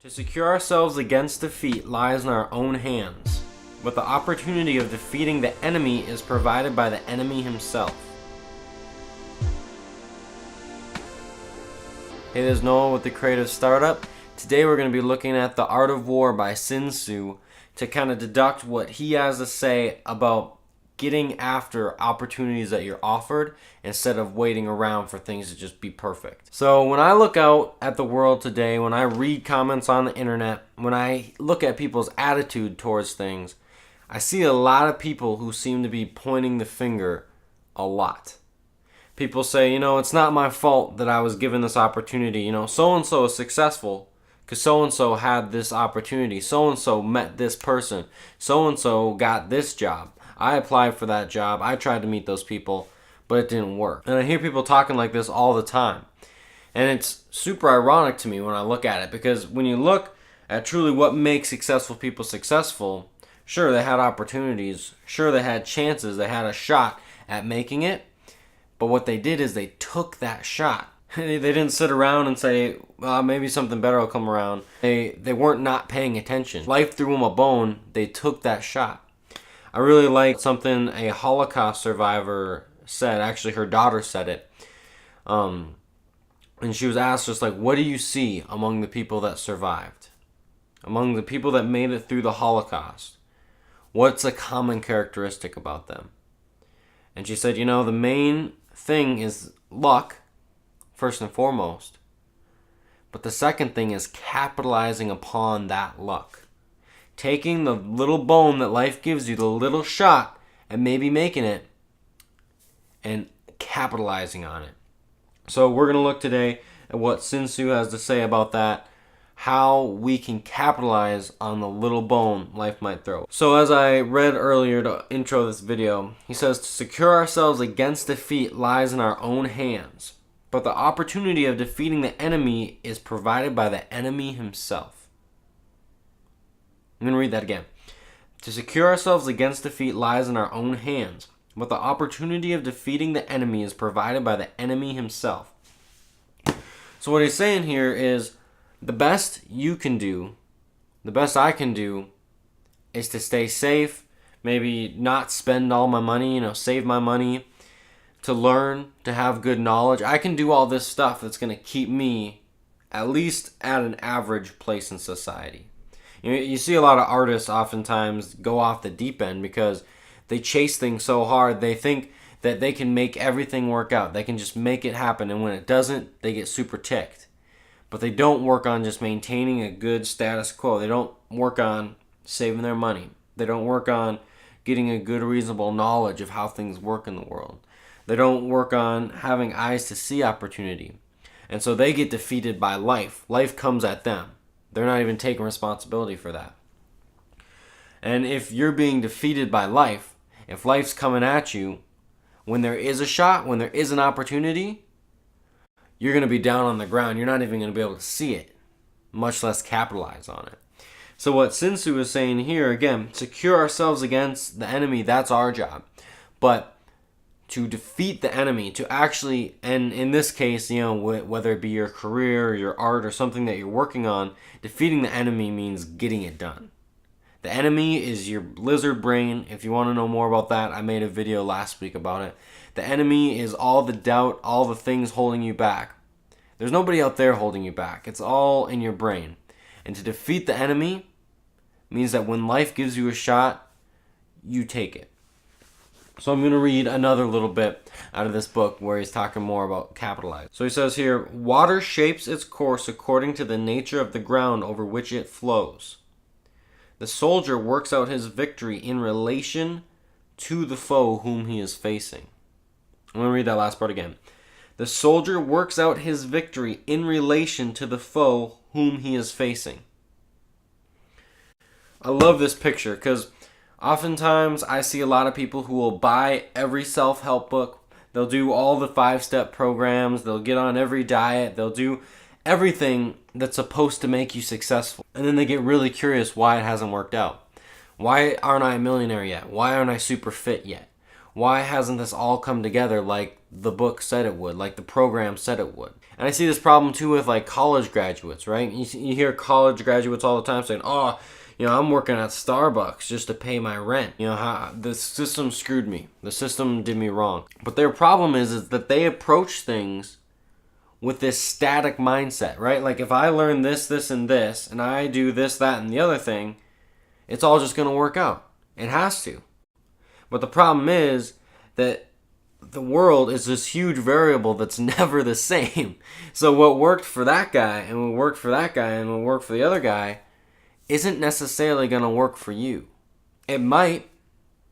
To secure ourselves against defeat lies in our own hands, but the opportunity of defeating the enemy is provided by the enemy himself. Hey, there's Noah with the Creative Startup. Today we're going to be looking at The Art of War by Sun Tzu to kind of deduct what he has to say about getting after opportunities that you're offered instead of waiting around for things to just be perfect. So when I look out at the world today, when I read comments on the internet, when I look at people's attitude towards things, I see a lot of people who seem to be pointing the finger a lot. People say, it's not my fault that I was given this opportunity. So-and-so is successful because so-and-so had this opportunity. So-and-so met this person. So-and-so got this job. I applied for that job. I tried to meet those people, but it didn't work. And I hear people talking like this all the time. And it's super ironic to me when I look at it, because when you look at truly what makes successful people successful, sure, they had opportunities. Sure, they had chances. They had a shot at making it. But what they did is they took that shot. They didn't sit around and say, well, maybe something better will come around. They weren't not paying attention. Life threw them a bone. They took that shot. I really like something a Holocaust survivor said. Actually, her daughter said it. And she was asked just like, what do you see among the people that survived? Among the people that made it through the Holocaust? What's a common characteristic about them? And she said, the main thing is luck, first and foremost. But the second thing is capitalizing upon that luck. Taking the little bone that life gives you, the little shot, and maybe making it, and capitalizing on it. So we're going to look today at what Sun Tzu has to say about that, how we can capitalize on the little bone life might throw. So as I read earlier to intro this video, he says, to secure ourselves against defeat lies in our own hands, but the opportunity of defeating the enemy is provided by the enemy himself. I'm going to read that again. To secure ourselves against defeat lies in our own hands, but the opportunity of defeating the enemy is provided by the enemy himself. So what he's saying here is the best you can do, the best I can do, is to stay safe, maybe not spend all my money, save my money, to learn, to have good knowledge. I can do all this stuff that's going to keep me at least at an average place in society. You see a lot of artists oftentimes go off the deep end because they chase things so hard. They think that they can make everything work out. They can just make it happen. And when it doesn't, they get super ticked. But they don't work on just maintaining a good status quo. They don't work on saving their money. They don't work on getting a good, reasonable knowledge of how things work in the world. They don't work on having eyes to see opportunity. And so they get defeated by life. Life comes at them. They're not even taking responsibility for that. And if you're being defeated by life, if life's coming at you, when there is a shot, when there is an opportunity, you're going to be down on the ground. You're not even going to be able to see it, much less capitalize on it. So what Sun Tzu is saying here, again, secure ourselves against the enemy, that's our job. But to defeat the enemy, to actually, and in this case, whether it be your career or your art or something that you're working on, defeating the enemy means getting it done. The enemy is your lizard brain. If you want to know more about that, I made a video last week about it. The enemy is all the doubt, all the things holding you back. There's nobody out there holding you back. It's all in your brain. And to defeat the enemy means that when life gives you a shot, you take it. So I'm going to read another little bit out of this book where he's talking more about capitalized. So he says here, water shapes its course according to the nature of the ground over which it flows. The soldier works out his victory in relation to the foe whom he is facing. I'm going to read that last part again. The soldier works out his victory in relation to the foe whom he is facing. I love this picture because oftentimes I see a lot of people who will buy every self-help book. They'll do all the 5-step programs. They'll get on every diet. They'll do everything that's supposed to make you successful. And then they get really curious why it hasn't worked out. Why aren't I a millionaire yet? Why aren't I super fit yet? Why hasn't this all come together like the book said it would, like the program said it would? And I see this problem too with like college graduates, right? You hear college graduates all the time saying, oh, I'm working at Starbucks just to pay my rent. The system screwed me. The system did me wrong. But their problem is that they approach things with this static mindset, right? Like if I learn this, this, and this, and I do this, that, and the other thing, it's all just going to work out. It has to. But the problem is that the world is this huge variable that's never the same. So what worked for that guy, and what worked for that guy, and what worked for the other guy, isn't necessarily going to work for you. It might.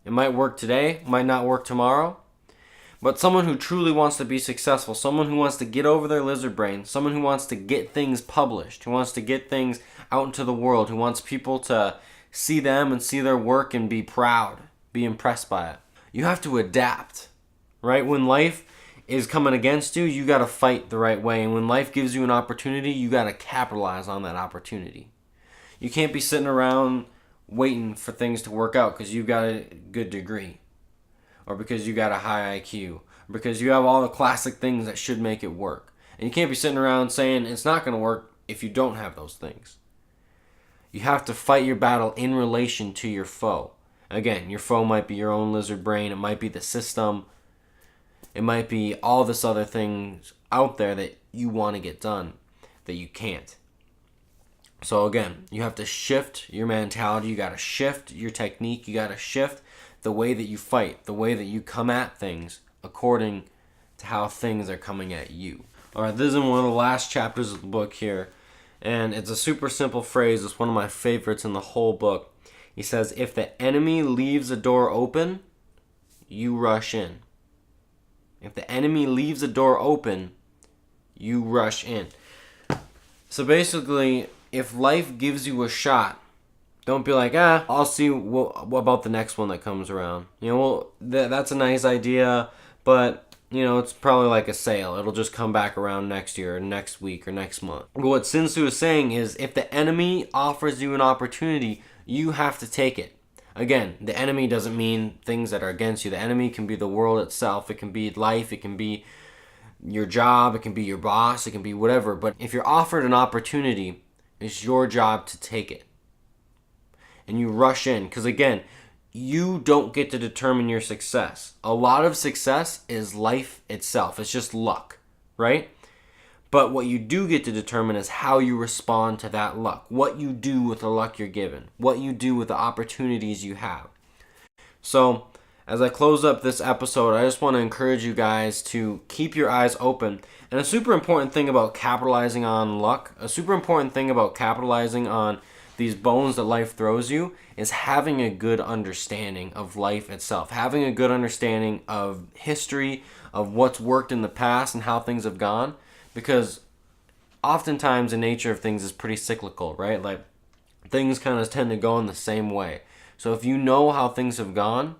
It might work today, might not work tomorrow. But someone who truly wants to be successful, someone who wants to get over their lizard brain, someone who wants to get things published, who wants to get things out into the world, who wants people to see them and see their work and be proud, be impressed by it. You have to adapt, right? When life is coming against you, you got to fight the right way. And when life gives you an opportunity, you got to capitalize on that opportunity. You can't be sitting around waiting for things to work out because you got a good degree, or because you got a high IQ, or because you have all the classic things that should make it work. And you can't be sitting around saying it's not going to work if you don't have those things. You have to fight your battle in relation to your foe. Again, your foe might be your own lizard brain. It might be the system. It might be all this other things out there that you want to get done that you can't. So again, you have to shift your mentality. You got to shift your technique. You got to shift the way that you fight, the way that you come at things according to how things are coming at you. All right, this is in one of the last chapters of the book here, and it's a super simple phrase. It's one of my favorites in the whole book. He says, if the enemy leaves a door open, you rush in. If the enemy leaves a door open, you rush in. So basically, if life gives you a shot, don't be like, I'll see what about the next one that comes around. That's a nice idea, but, it's probably like a sale. It'll just come back around next year or next week or next month. What Sun Tzu is saying is, if the enemy offers you an opportunity, you have to take it. Again, the enemy doesn't mean things that are against you. The enemy can be the world itself. It can be life. It can be your job. It can be your boss. It can be whatever. But if you're offered an opportunity, it's your job to take it. And you rush in. Because again, you don't get to determine your success. A lot of success is life itself. It's just luck, right? But what you do get to determine is how you respond to that luck. What you do with the luck you're given. What you do with the opportunities you have. So, as I close up this episode, I just want to encourage you guys to keep your eyes open. And a super important thing about capitalizing on luck, a super important thing about capitalizing on these bones that life throws you, is having a good understanding of life itself. Having a good understanding of history, of what's worked in the past and how things have gone. Because oftentimes the nature of things is pretty cyclical, right? Like things kind of tend to go in the same way. So if you know how things have gone,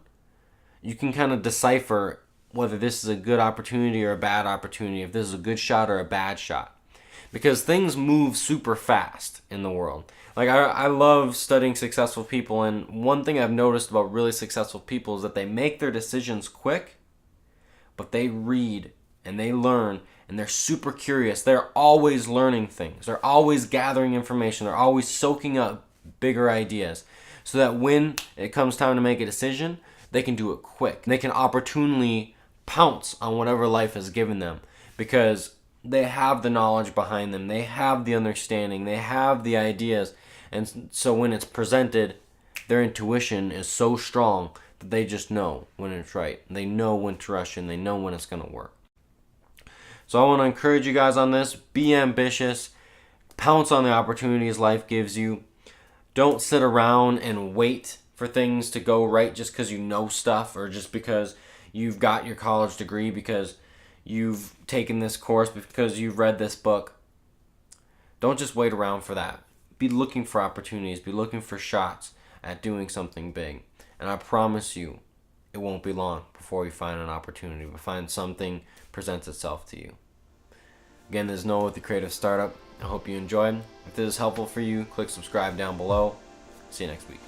you can kind of decipher whether this is a good opportunity or a bad opportunity, if this is a good shot or a bad shot. Because things move super fast in the world. Like I love studying successful people, and one thing I've noticed about really successful people is that they make their decisions quick, but they read and they learn, and they're super curious. They're always learning things. They're always gathering information. They're always soaking up bigger ideas, so that when it comes time to make a decision, they can do it quick. They can opportunely pounce on whatever life has given them, because they have the knowledge behind them. They have the understanding. They have the ideas. And so when it's presented, their intuition is so strong that they just know when it's right. They know when to rush in. They know when it's going to work. So I want to encourage you guys on this. Be ambitious. Pounce on the opportunities life gives you. Don't sit around and wait for things to go right just because you know stuff, or just because you've got your college degree, because you've taken this course, because you've read this book. Don't just wait around for that. Be looking for opportunities. Be looking for shots at doing something big. And I promise you, it won't be long before you find an opportunity, but find something presents itself to you. Again, this is Noah with the Creative Startup. I hope you enjoyed. If this is helpful for you, click subscribe down below. See you next week.